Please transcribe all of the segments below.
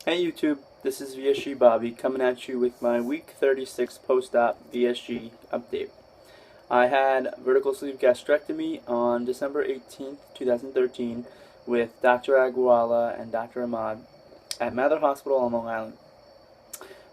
Hey YouTube, this is VSG Bobby coming at you with my week 36 post-op VSG update. I had vertical sleeve gastrectomy on December 18th, 2013 with Dr. Aguala and Dr. Ahmad at Mather Hospital on Long Island.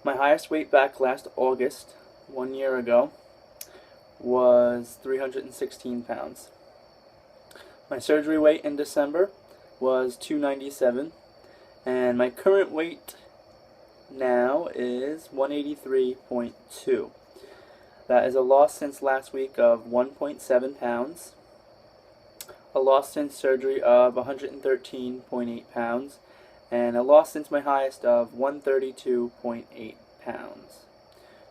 My highest weight back last August, 1 year ago, was 316 pounds. My surgery weight in December was 297. And my current weight now is 183.2. That is a loss since last week of 1.7 pounds, a loss since surgery of 113.8 pounds, and a loss since my highest of 132.8 pounds.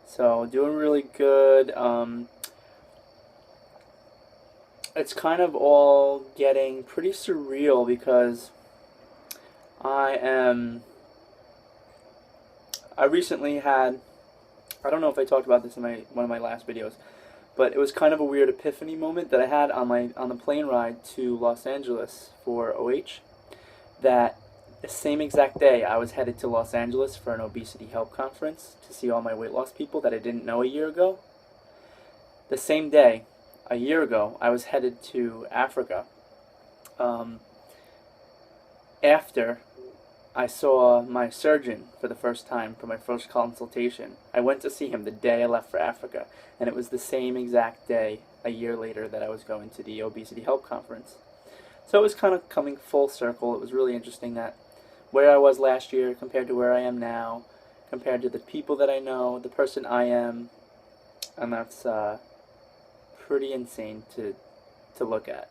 So doing really good. It's kind of all getting pretty surreal because I recently had, I don't know if I talked about this in one of my last videos, but it was kind of a weird epiphany moment that I had on the plane ride to Los Angeles for OH, that the same exact day I was headed to Los Angeles for an obesity help conference to see all my weight loss people that I didn't know a year ago. The same day, a year ago, I was headed to Africa. After I saw my surgeon for the first time for my first consultation. I went to see him the day I left for Africa, and it was the same exact day, a year later, that I was going to the Obesity Help Conference. So it was kind of coming full circle. It was really interesting that where I was last year compared to where I am now, compared to the people that I know, the person I am, and that's pretty insane to look at.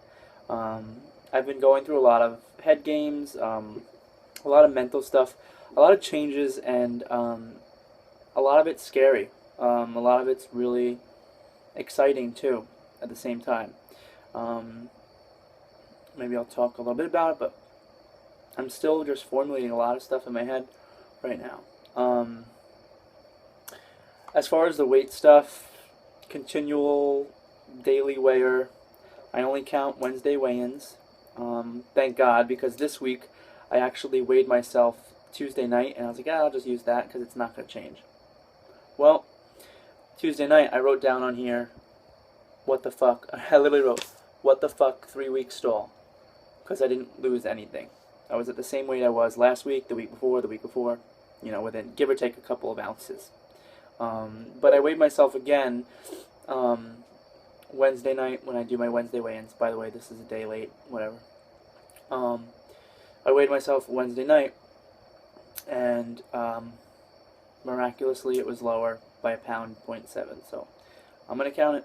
I've been going through a lot of head games, a lot of mental stuff, a lot of changes, and a lot of it's scary. A lot of it's really exciting too at the same time. Maybe I'll talk a little bit about it, but I'm still just formulating a lot of stuff in my head right now. As far as the weight stuff, continual daily weigher. I only count Wednesday weigh-ins. Thank God, because this week I actually weighed myself Tuesday night, and I was like, I'll just use that because it's not going to change. Well, Tuesday night I wrote down on here, what the fuck. I literally wrote, what the fuck, 3-week stall, because I didn't lose anything. I was at the same weight I was last week, the week before, within give or take a couple of ounces. But I weighed myself again Wednesday night when I do my Wednesday weigh-ins. By the way, this is a day late, whatever. I weighed myself Wednesday night, and miraculously it was lower by 1.7 pounds. So I'm going to count it.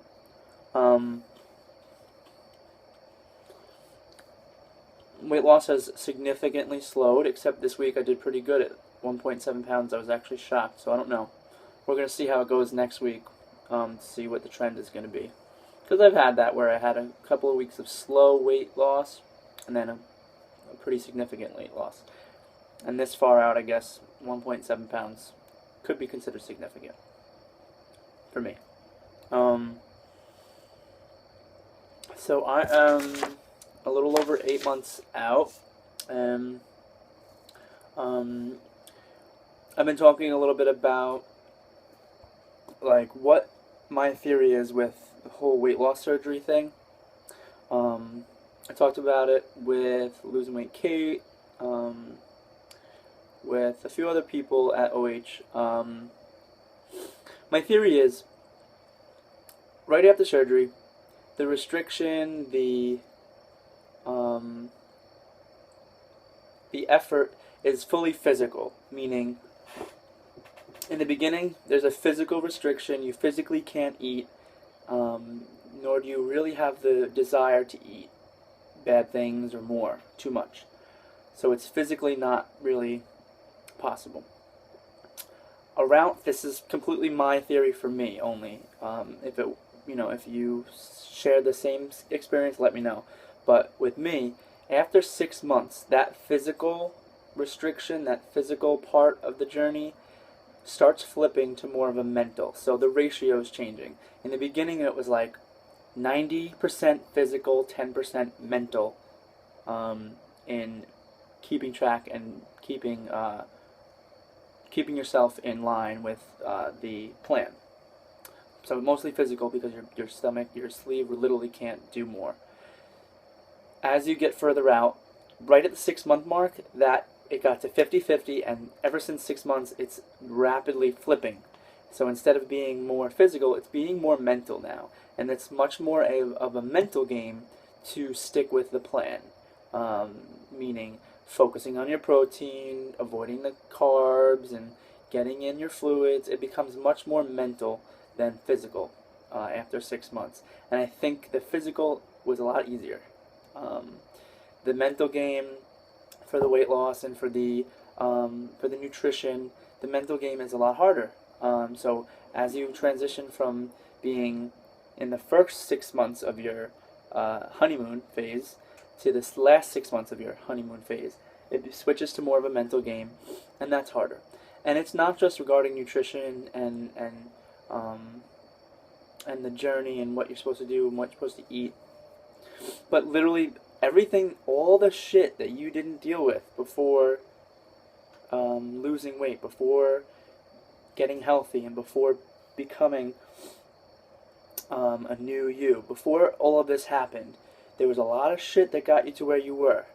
Weight loss has significantly slowed, except this week I did pretty good at 1.7 pounds. I was actually shocked, so I don't know. We're going to see how it goes next week, to see what the trend is going to be. Because I've had that where I had a couple of weeks of slow weight loss, and then a pretty significant weight loss. And this far out, I guess 1.7 pounds could be considered significant for me. So I am a little over 8 months out, and I've been talking a little bit about like what my theory is with the whole weight loss surgery thing. I talked about it with Losing Weight Kate, with a few other people at OH. My theory is, right after surgery, the restriction, the effort is fully physical, meaning in the beginning there's a physical restriction. You physically can't eat, nor do you really have the desire to eat bad things or more, too much. So it's physically not really possible. This is completely my theory for me only. If you share the same experience, let me know. But with me, after 6 months, that physical restriction, that physical part of the journey starts flipping to more of a mental. So the ratio is changing. In the beginning, it was like 90% physical, 10% mental, in keeping track and keeping keeping yourself in line with the plan. So mostly physical, because your stomach, your sleeve literally can't do more. As you get further out, right at the 6-month mark, that it got to 50-50, and ever since 6 months, it's rapidly flipping. So instead of being more physical, it's being more mental now, and it's much more of a mental game to stick with the plan. Meaning focusing on your protein, avoiding the carbs, and getting in your fluids. It becomes much more mental than physical after 6 months. And I think the physical was a lot easier. The mental game for the weight loss and for the nutrition, the mental game is a lot harder. So as you transition from being in the first 6 months of your honeymoon phase to this last 6 months of your honeymoon phase, it switches to more of a mental game, and that's harder. And it's not just regarding nutrition and the journey and what you're supposed to do and what you're supposed to eat, but literally everything, all the shit that you didn't deal with before losing weight, before getting healthy, and before becoming a new you. Before all of this happened, there was a lot of shit that got you to where you were.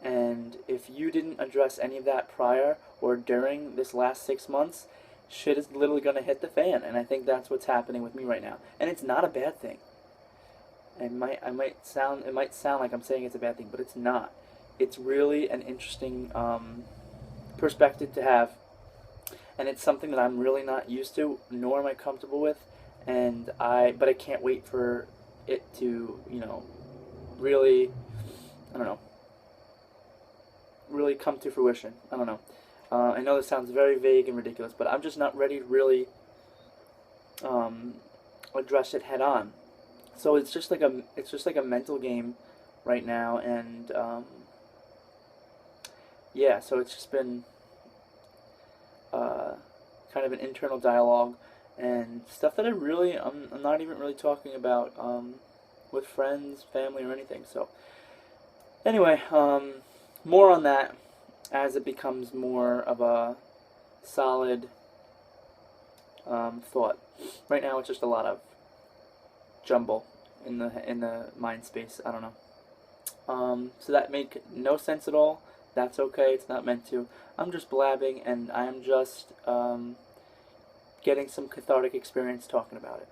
And if you didn't address any of that prior or during this last 6 months, shit is literally going to hit the fan. And I think that's what's happening with me right now. And it's not a bad thing. It might sound like I'm saying it's a bad thing, but it's not. It's really an interesting perspective to have. And it's something that I'm really not used to, nor am I comfortable with. But I can't wait for it to, really, I don't know, really come to fruition. I don't know. I know this sounds very vague and ridiculous, but I'm just not ready to really address it head on. So it's just like a mental game right now, and yeah. So it's just been kind of an internal dialogue and stuff that I'm not even really talking about with friends, family, or anything. So anyway, more on that as it becomes more of a solid thought. Right now, it's just a lot of jumble in the mind space. I don't know. So that make no sense at all. That's okay. It's not meant to. I'm just blabbing, and I'm just getting some cathartic experience talking about it.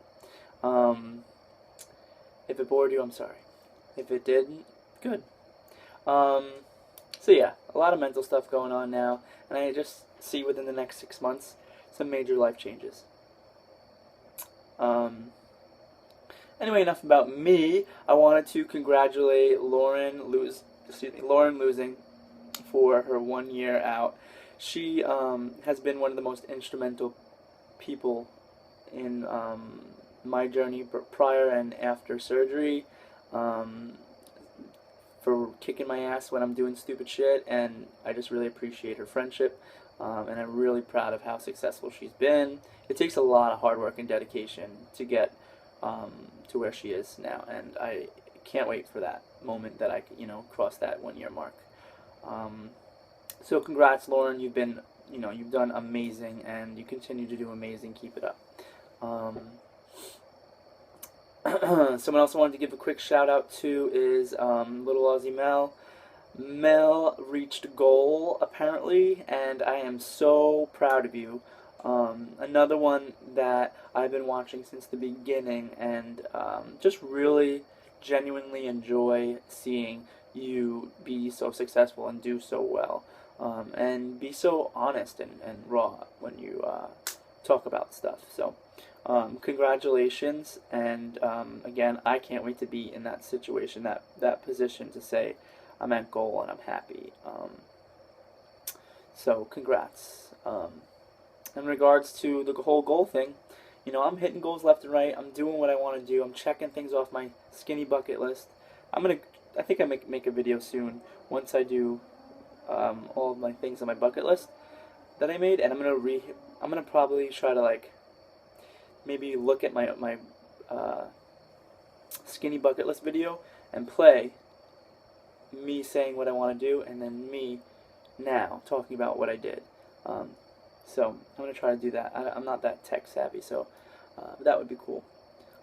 If it bored you, I'm sorry. If it didn't, good. So yeah, a lot of mental stuff going on now, and I just see within the next 6 months some major life changes. Anyway, enough about me. I wanted to congratulate Lauren losing for her 1 year out. She has been one of the most instrumental people in my journey prior and after surgery, for kicking my ass when I'm doing stupid shit, and I just really appreciate her friendship, and I'm really proud of how successful she's been. It takes a lot of hard work and dedication to get to where she is now, and I can't wait for that moment that I cross that 1 year mark. So congrats, Lauren. You've done amazing, and you continue to do amazing. Keep it up. Someone else I wanted to give a quick shout out to is Little Aussie Mel. Mel reached goal apparently, and I am so proud of you. Another one that I've been watching since the beginning, and just really genuinely enjoy seeing you be so successful and do so well, and be so honest and raw when you talk about stuff. So congratulations, and again, I can't wait to be in that situation, that position to say I'm at goal and I'm happy. So congrats. In regards to the whole goal thing, I'm hitting goals left and right. I'm doing what I want to do. I'm checking things off my skinny bucket list. I think I make a video soon once I do all of my things on my bucket list that I made, and I'm gonna probably try to maybe look at my skinny bucket list video and play me saying what I want to do, and then me now talking about what I did. So I'm going to try to do that. I'm not that tech savvy, so that would be cool.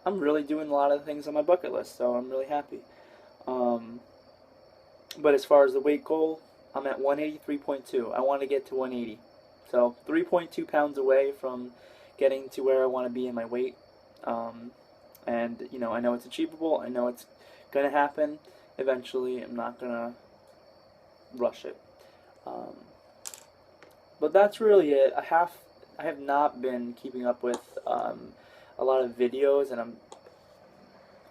I'm really doing a lot of things on my bucket list, so I'm really happy. But as far as the weight goal, I'm at 183.2. I want to get to 180. So 3.2 pounds away from getting to where I want to be in my weight. And, you know, I know it's achievable. I know it's going to happen eventually. I'm not going to rush it. But that's really it. I have not been keeping up with a lot of videos, and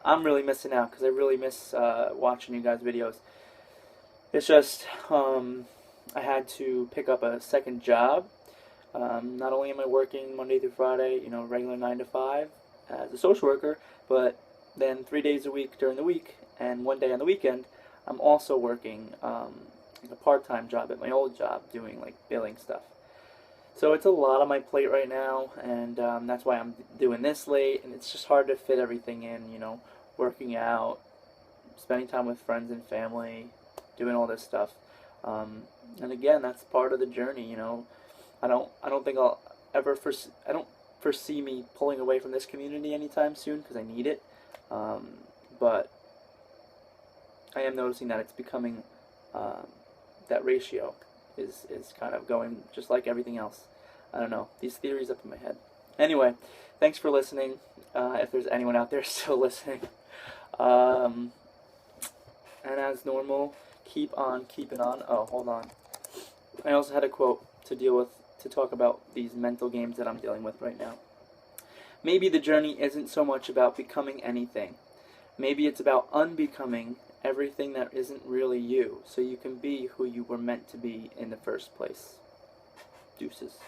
I'm really missing out because I really miss watching you guys' videos. It's just I had to pick up a second job. Not only am I working Monday through Friday, you know, regular 9 to 5 as a social worker, but then 3 days a week during the week and 1 day on the weekend, I'm also working a part-time job at my old job doing like billing stuff. So it's a lot on my plate right now, and that's why I'm doing this late, and it's just hard to fit everything in, you know, working out, spending time with friends and family, doing all this stuff. And again, that's part of the journey, you know. I don't think I'll ever I don't foresee me pulling away from this community anytime soon because I need it. But I am noticing that it's becoming that ratio is kind of going just like everything else. I don't know, these theories up in my head. Anyway, thanks for listening. If there's anyone out there still listening. And as normal, keep on keeping on. Oh, hold on. I also had a quote to talk about these mental games that I'm dealing with right now. Maybe the journey isn't so much about becoming anything. Maybe it's about unbecoming everything that isn't really you, so you can be who you were meant to be in the first place. Deuces.